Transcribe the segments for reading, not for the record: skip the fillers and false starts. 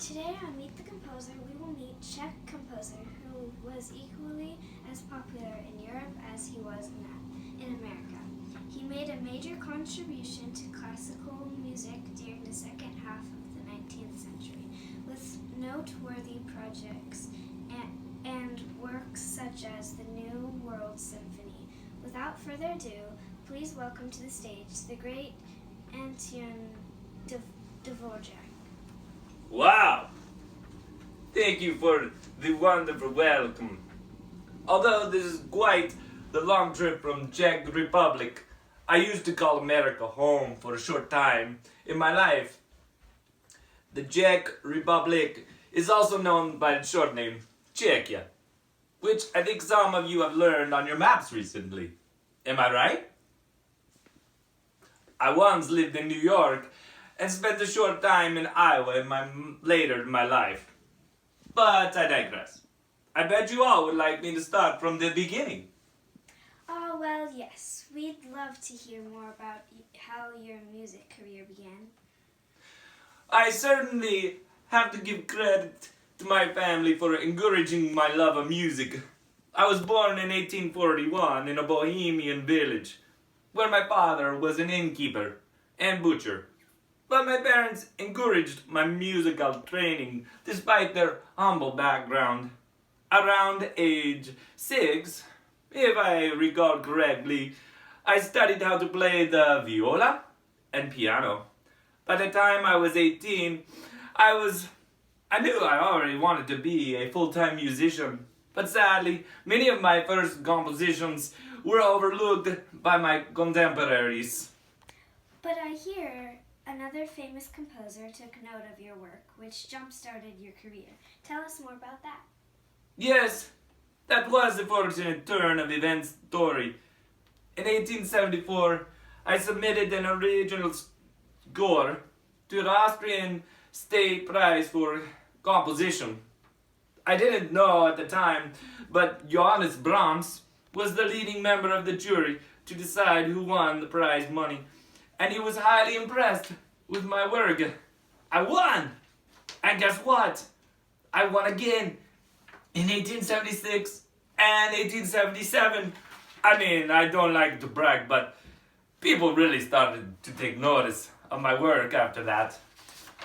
Today on Meet the Composer, we will meet Czech composer who was equally as popular in Europe as he was in America. He made a major contribution to classical music during the second half of the 19th century, with noteworthy projects and works such as the New World Symphony. Without further ado, please welcome to the stage the great Anton Dvorak. Wow! Thank you for the wonderful welcome. Although this is quite the long trip from Czech Republic, I used to call America home for a short time in my life. The Czech Republic is also known by the short name Czechia, which I think some of you have learned on your maps recently. Am I right? I once lived in New York and spent a short time in Iowa later in my life. But I digress. I bet you all would like me to start from the beginning. Oh, well, yes. We'd love to hear more about how your music career began. I certainly have to give credit to my family for encouraging my love of music. I was born in 1841 in a Bohemian village, where my father was an innkeeper and butcher. But my parents encouraged my musical training despite their humble background. Around age 6, if I recall correctly, I studied how to play the viola and piano. By the time I was 18, I knew I already wanted to be a full-time musician. But sadly, many of my first compositions were overlooked by my contemporaries. But I hear another famous composer took note of your work, which jump-started your career. Tell us more about that. Yes, that was a fortunate turn of events story. In 1874, I submitted an original score to the Austrian State Prize for Composition. I didn't know at the time, but Johannes Brahms was the leading member of the jury to decide who won the prize money, and he was highly impressed with my work. I won! And guess what? I won again in 1876 and 1877. I mean, I don't like to brag, but people really started to take notice of my work after that.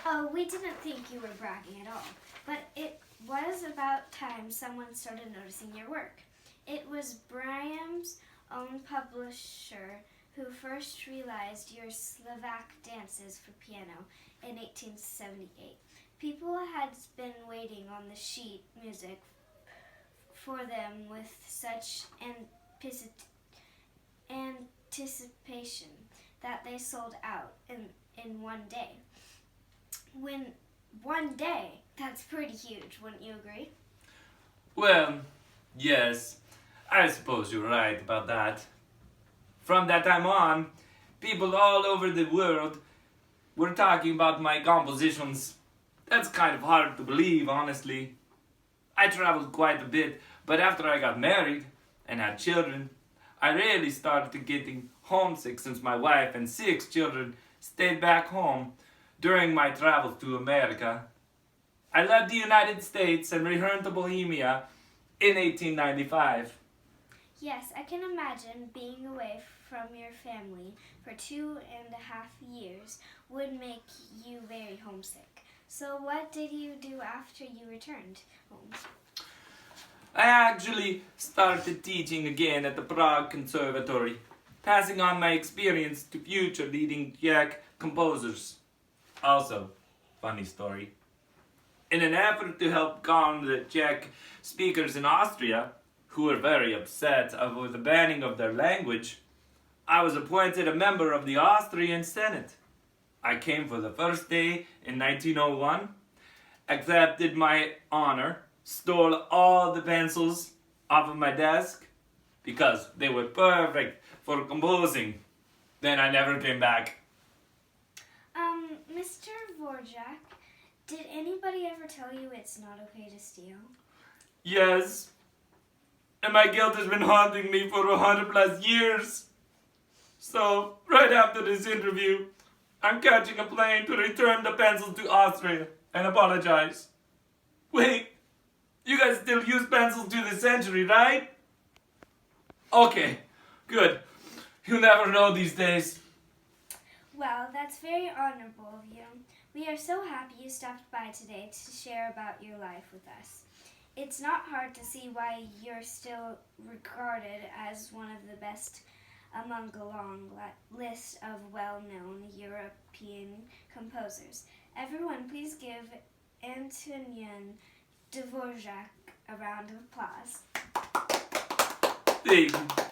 Oh, we didn't think you were bragging at all, but it was about time someone started noticing your work. It was Brahms' own publisher who first realized your Slovak dances for piano in 1878. People had been waiting on the sheet music for them with such anticipation that they sold out in one day. One day, that's pretty huge, wouldn't you agree? Well, yes, I suppose you're right about that. From that time on, people all over the world were talking about my compositions. That's kind of hard to believe, honestly. I traveled quite a bit, but after I got married and had children, I really started to getting homesick since my wife and 6 children stayed back home during my travels to America. I left the United States and returned to Bohemia in 1895. Yes, I can imagine being away from your family for 2.5 years would make you very homesick. So what did you do after you returned home? I actually started teaching again at the Prague Conservatory, passing on my experience to future leading Czech composers. Also, funny story. In an effort to help calm the Czech speakers in Austria, who were very upset over the banning of their language, I was appointed a member of the Austrian Senate. I came for the first day in 1901, accepted my honor, stole all the pencils off of my desk because they were perfect for composing. Then I never came back. Mr. Dvorak, did anybody ever tell you it's not okay to steal? Yes, and my guilt has been haunting me for 100+ years. So, right after this interview, I'm catching a plane to return the pencils to Austria and apologize. Wait, you guys still use pencils to this century, right? Okay, good. You never know these days. Well, that's very honorable of you. We are so happy you stopped by today to share about your life with us. It's not hard to see why you're still regarded as one of the best among a long list of well-known European composers. Everyone, please give Antonin Dvorak a round of applause. Thank you.